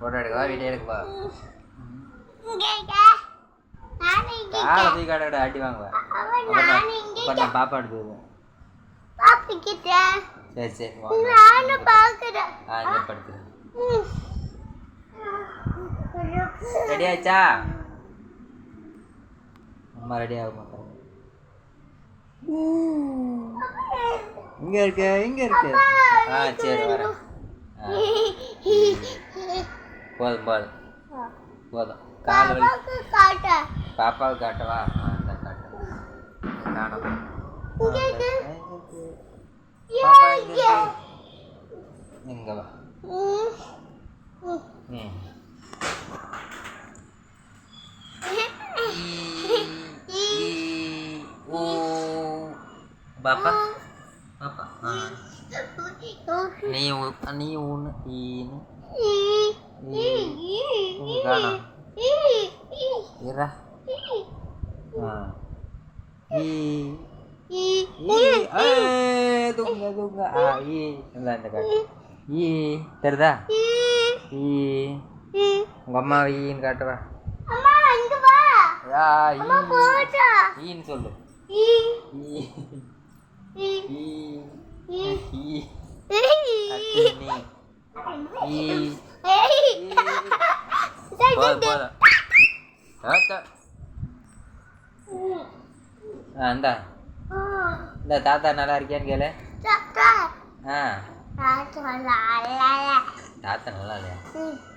photo எடுக்கவா video எடுக்கவா காடை ஆட்டி வாங்குவா நான் பாப்பா எடுத்துருவேன் சரி சரி இங்கே படுத்துறேன் ரெடி ஆயிடுச்சா அம்மா ரெடி ஆக மாட்டாங்க இங்க இருக்கு சரி வரேன் போதும் கால் வலி பாப்பாவுக்கு காட்டவா அந்த காட்டுறேன் காணும் பாப்பா இங்க வா பாப்பா பாப்பா நீ ஒன்று காணும் இரா தூங்க இந்த காட்டு தெரியுதா உங்க அம்மா ஈன்னு காட்டுவா ஈன்னு சொல்லு இந்தா இந்த தாத்தா நல்லா இருக்கியான்னு கேளு தாத்தா நல்லா இல்லையா